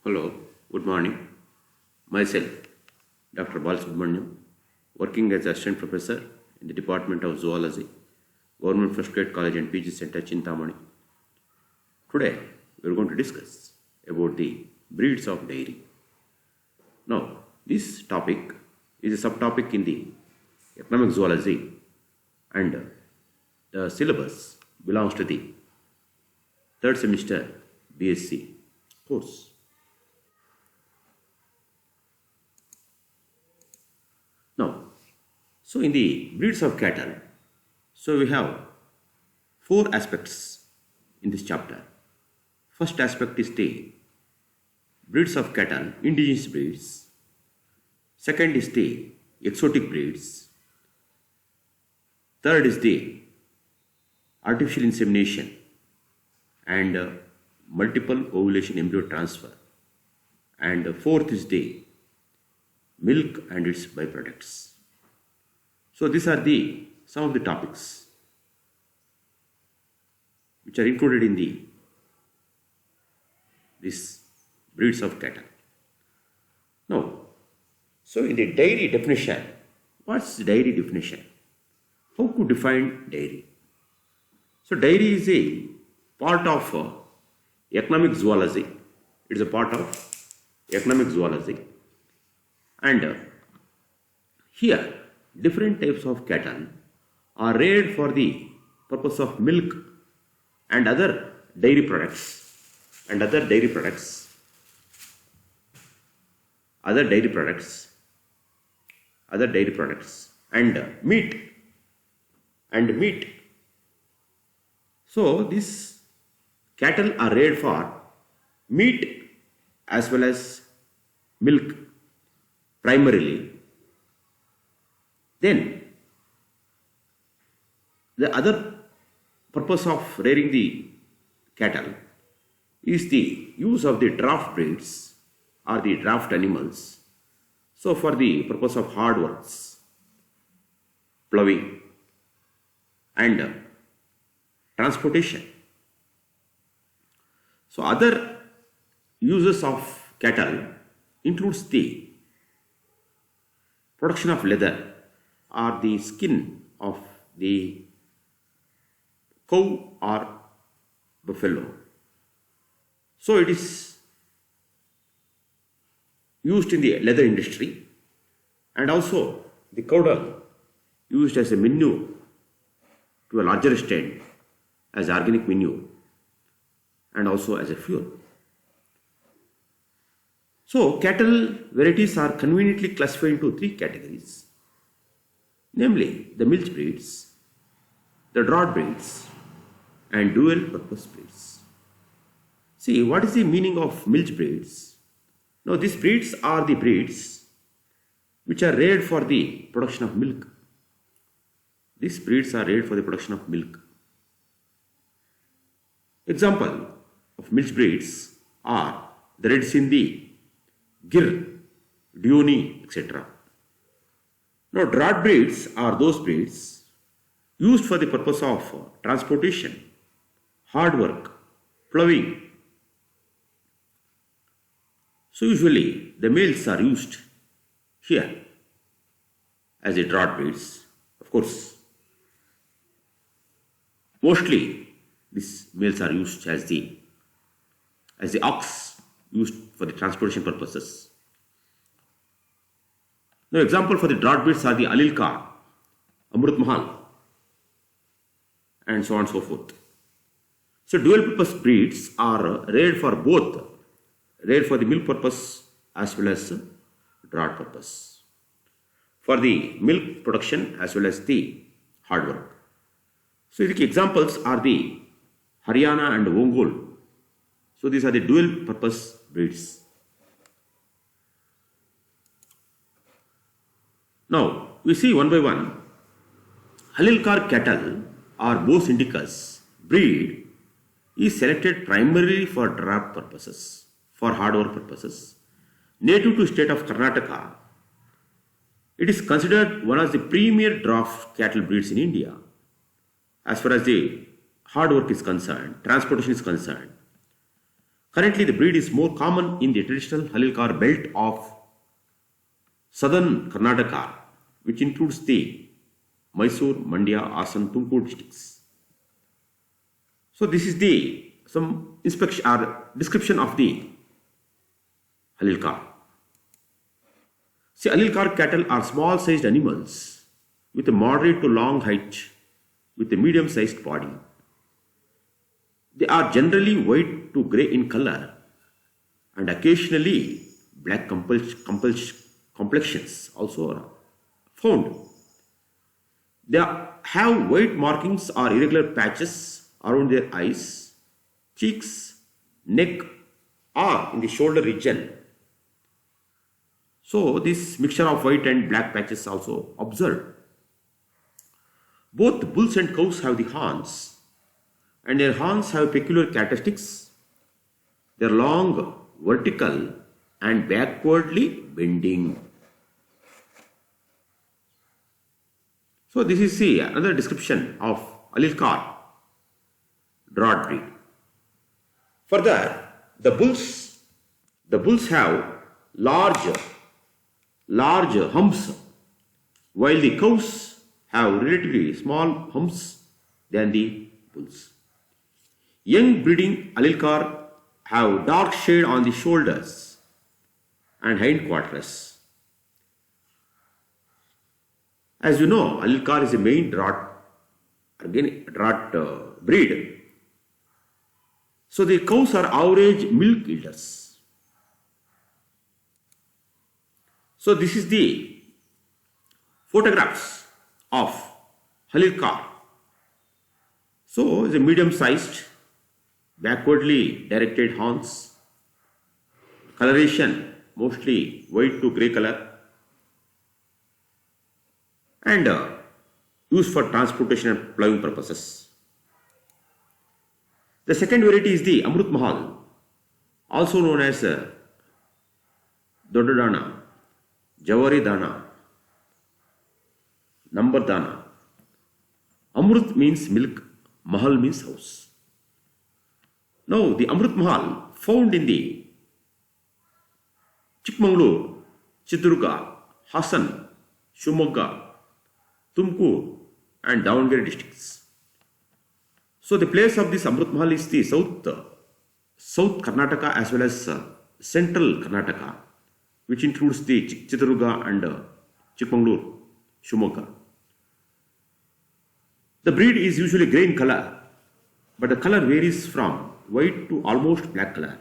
Hello, good morning. Myself, Dr. Balasubramaniam, working as Assistant Professor in the Department of Zoology, Government First Grade College and PG Center, Chintamani. Today, we are going to discuss about the breeds of dairy. Now, this topic is a subtopic in the economic zoology and the syllabus belongs to the third semester BSc course. Now, so in the breeds of cattle, so we have four aspects in this chapter. First aspect is the breeds of cattle, indigenous breeds. Second is the exotic breeds. Third is the artificial insemination and multiple ovulation embryo transfer. And fourth is the milk and its byproducts. So these are some of the topics which are included in these breeds of cattle. Now, so in the dairy definition, what's dairy definition? How to define dairy? So dairy is a part of economic zoology. It is a part of economic zoology. And here, different types of cattle are reared for the purpose of milk and other dairy products, and other dairy products, and meat. So these cattle are reared for meat as well as milk primarily. Then the other purpose of rearing the cattle is the use of the draft breeds or the draft animals. So for the purpose of hard works, ploughing and transportation. So other uses of cattle includes the production of leather or the skin of the cow or buffalo. So it is used in the leather industry, and also the cow dung used as a manure to a larger extent as organic manure and also as a fuel. So cattle varieties are conveniently classified into three categories, namely the milch breeds, the draught breeds, and dual purpose breeds. See, what is the meaning of milch breeds? Now, these breeds are the breeds which are reared for the production of milk. These breeds are reared for the production of milk. Example of milch breeds are the Red Sindhi, Gir, Dioni, etc. Now, draught breeds are those breeds used for the purpose of transportation, hard work, ploughing. So usually the males are used here as the draught breeds. Of course, mostly these males are used as the ox used for the transportation purposes. Now, example for the draught breeds are the Alilka, Amrut Mahal, and so on and so forth. So dual purpose breeds are reared for the milk purpose as well as draught purpose, for the milk production as well as the hard work. So the examples are the Haryana and Ongol. So these are the dual purpose breeds. Now we see one by one. Halilkar cattle or Bos indicus breed is selected primarily for draught purposes, for hard work purposes. Native to state of Karnataka, it is considered one of the premier draft cattle breeds in India. As far as the hard work is concerned, transportation is concerned, Currently, the breed is more common in the traditional Halilkar belt of southern Karnataka, which includes the Mysore, Mandya, Asan, Tumkur districts. So this is the some inspection or description of the Halilkar. See, Halilkar cattle are small-sized animals with a moderate to long height, with a medium-sized body. They are generally white to grey in color and occasionally black complexions also are found. They have white markings or irregular patches around their eyes, cheeks, neck, or in the shoulder region. So this mixture of white and black patches also observed. Both bulls and cows have the horns, and their horns have peculiar characteristics. They are long, vertical, and backwardly bending. So this is another description of Halilkar draught breed. Further, the bulls have large humps, while the cows have relatively small humps than the bulls. Young breeding Halilkar have dark shade on the shoulders and hindquarters. As you know, Halilkar is a main draught breed. So the cows are average milk yielders. So this is the photographs of Halilkar. So it's a medium-sized, backwardly directed horns, coloration mostly white to grey color, and used for transportation and plowing purposes. The second variety is the Amrut Mahal, also known as Dodadana, Jawari Dana, Number Dana. Amrut means milk, Mahal means house. Now, the Amrut Mahal found in the Chikmagalur, Chitradurga, Hassan, Shivamogga, Tumkur, and Davangere districts. So the place of this Amrut Mahal is the South Karnataka as well as Central Karnataka, which includes the Chitradurga and Chikmagalur, Shivamogga. The breed is usually grey in color, but the color varies from white to almost black color.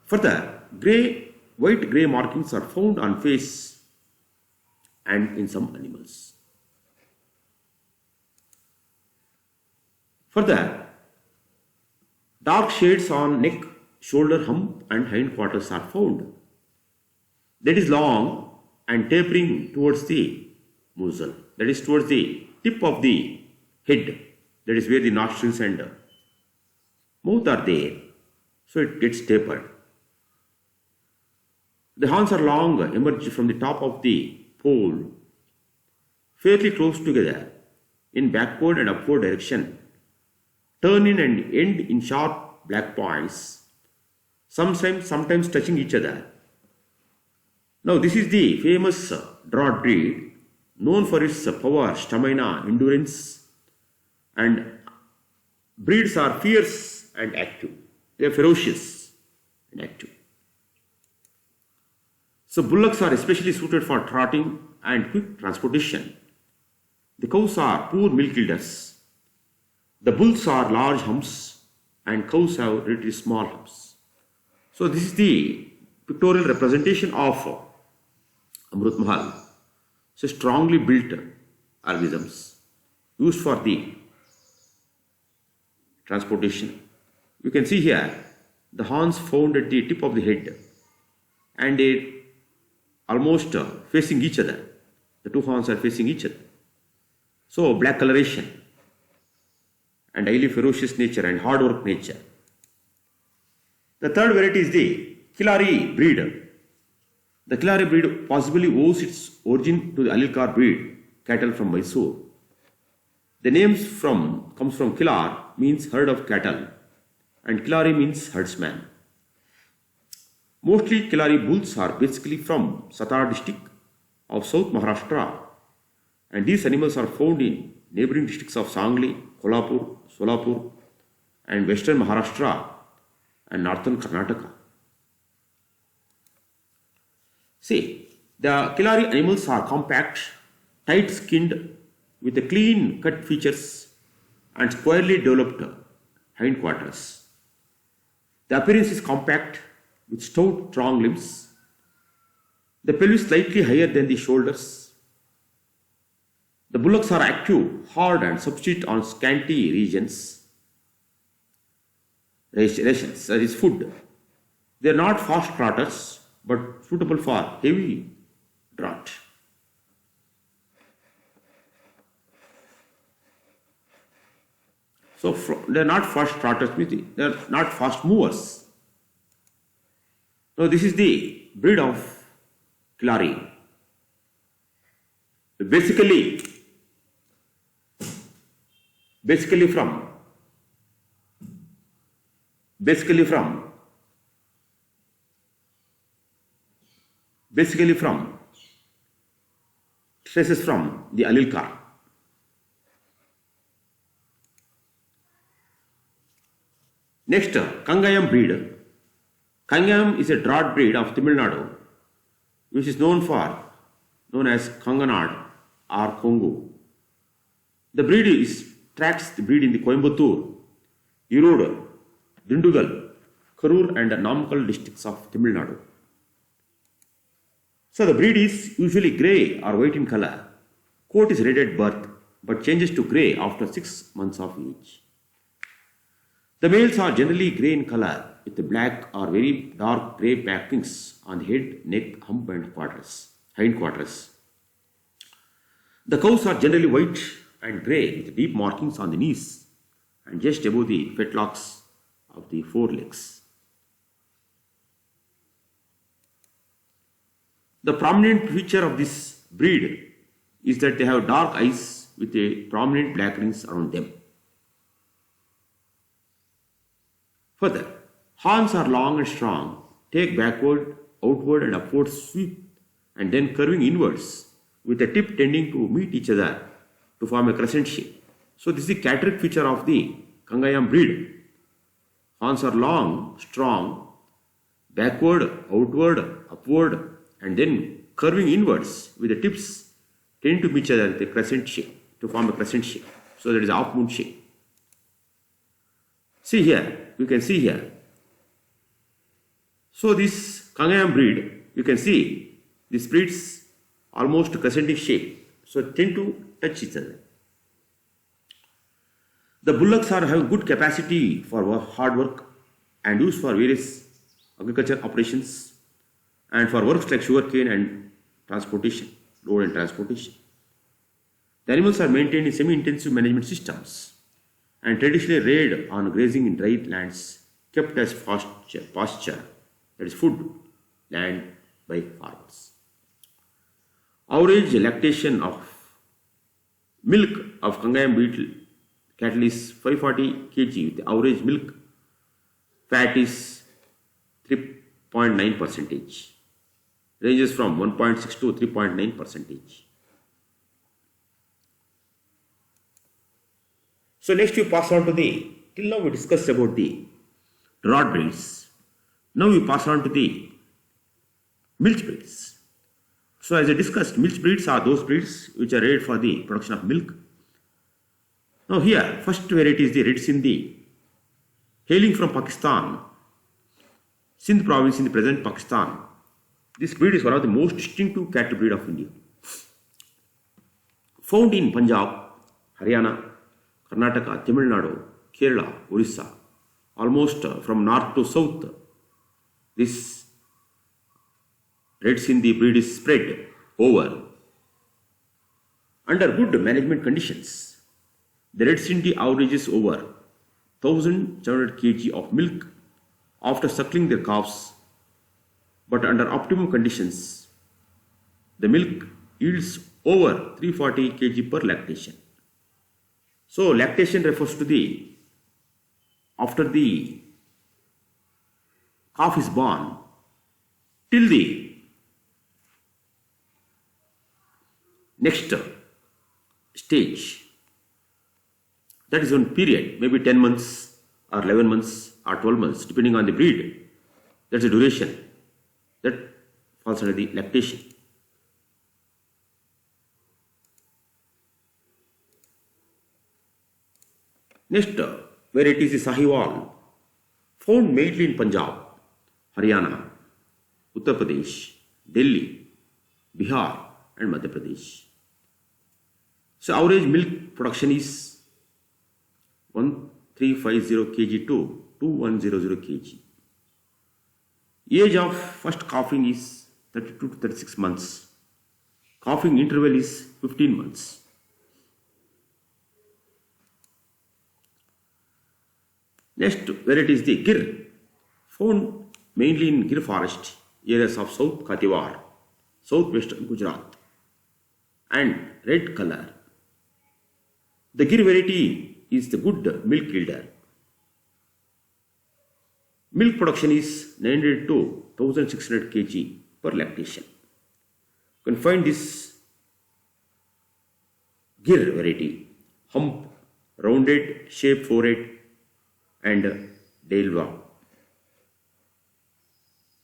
Further, white-grey markings are found on face and in some animals. Further, dark shades on neck, shoulder, hump and hindquarters are found. That is long and tapering towards the muzzle. That is towards the tip of the head. That is where the nostrils and mouth are there. So it gets tapered. The horns are long, emerge from the top of the pole, fairly close together in backward and upward direction, turn in and end in sharp black points, sometimes touching each other. Now this is the famous draught breed, known for its power, stamina, endurance, and breeds are fierce and active. They are ferocious and active. So bullocks are especially suited for trotting and quick transportation. The cows are poor milk yielders. The bulls are large humps and cows have relatively small humps. So this is the pictorial representation of Amrut Mahal. So strongly built organisms used for the transportation. You can see here the horns found at the tip of the head and they almost facing each other. The two horns are facing each other. So black coloration and highly ferocious nature and hard work nature. The third variety is the Khilari breed. The Khilari breed possibly owes its origin to the Halilkar breed cattle from Mysore. The name comes from Khilar, means herd of cattle, and Killari means herdsman. Mostly Killari bulls are basically from Satara district of South Maharashtra, and these animals are found in neighboring districts of Sangli, Kolhapur, Solapur, and western Maharashtra and northern Karnataka. See, the Killari animals are compact, tight skinned, with a clean cut features and squarely developed hindquarters. The appearance is compact with stout, strong limbs. The pelvis slightly higher than the shoulders. The bullocks are active, hard, and subsist on scanty rations, that is food. They are not fast trotters, but suitable for heavy draught. So they are not fast trotters, they are not fast movers. Now this is the breed of Killari. Basically from traces from the Alilkar. Next, Kangayam breed. Kangayam is a drought breed of Tamil Nadu, which is known as Kanganad or Kongu. The breed tracks the breed in the Coimbatore, Erode, Dindugal, Karur and Namakkal districts of Tamil Nadu. So the breed is usually grey or white in color. Coat is red at birth but changes to grey after 6 months of age. The males are generally grey in color with black or very dark grey markings on the head, neck, hump and hindquarters. The cows are generally white and grey with deep markings on the knees and just above the fetlocks of the forelegs. The prominent feature of this breed is that they have dark eyes with a prominent black rings around them. Further, horns are long and strong, take backward, outward and upward sweep and then curving inwards with a tip tending to meet each other to form a crescent shape. So this is the characteristic feature of the Kangayam breed. Horns are long, strong, backward, outward, upward and then curving inwards with the tips tending to meet each other with a crescent shape to form a crescent shape. So that is half moon shape. See here, you can see here. So this Kangayam breed, you can see this breed's almost crescentic shape. So tend to touch each other. The bullocks have good capacity for hard work and used for various agriculture operations and for works like sugarcane and transportation, load and transportation. The animals are maintained in semi-intensive management systems and traditionally reared on grazing in dry lands kept as pasture, that is food, land by farmers. Average lactation of milk of Kangayam breed cattle is 540 kg with the average milk fat is 3.9 percentage, ranges from 1.6 to 3.9 percentage. So next you pass on to till now we discussed about the drought breeds. Now we pass on to the milch breeds. So as I discussed, milch breeds are those breeds which are reared for the production of milk. Now here, first variety is the Red Sindhi, hailing from Pakistan, Sindh province in the present Pakistan. This breed is one of the most distinctive cattle breed of India. Found in Punjab, Haryana, Karnataka, Tamil Nadu, Kerala, Orissa, almost from north to south. This Red Sindhi breed is spread over under good management conditions. The Red Sindhi averages over 1,700 kg of milk after suckling their calves, but under optimum conditions, the milk yields over 340 kg per lactation. So lactation refers to after the calf is born till the next stage. That is one period, maybe 10 months or 11 months or 12 months, depending on the breed. That's the duration. That falls under the lactation. Next variety is the Sahiwal, found mainly in Punjab, Haryana, Uttar Pradesh, Delhi, Bihar, and Madhya Pradesh. So average milk production is 1350 kg to 2100 kg. Age of first calving is 32 to 36 months. Calving interval is 15 months. Next variety is the Gir, found mainly in Gir forest areas of South Kathiawar, southwestern Gujarat, and red color. The Gir variety is the good milk yielder. Milk production is 900 to 1600 kg per lactation. You can find this Gir variety, hump, rounded shape forehead, and Delva.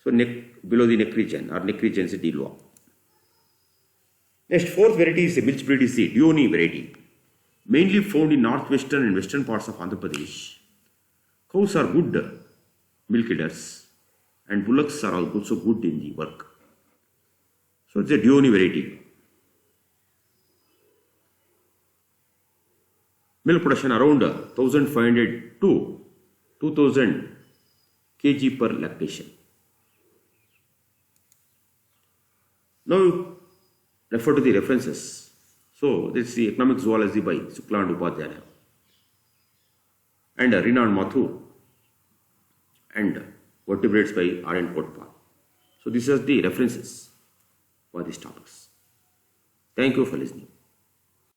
So neck below the neck region or neck region is Delva. Next, fourth variety is the milch breed is the Deoni variety, mainly found in northwestern and western parts of Andhra Pradesh. Cows are good milk eaters and bullocks are also good in the work. So it's a Deoni variety. Milk production around 1500 to 2000 kg per lactation. Now refer to the references. So this is the Economic Zoology by Shukla and Upadhyaya and Renan Mathur and Vertebrates by R.N. Kotpal. So these are the references for these topics. Thank you for listening.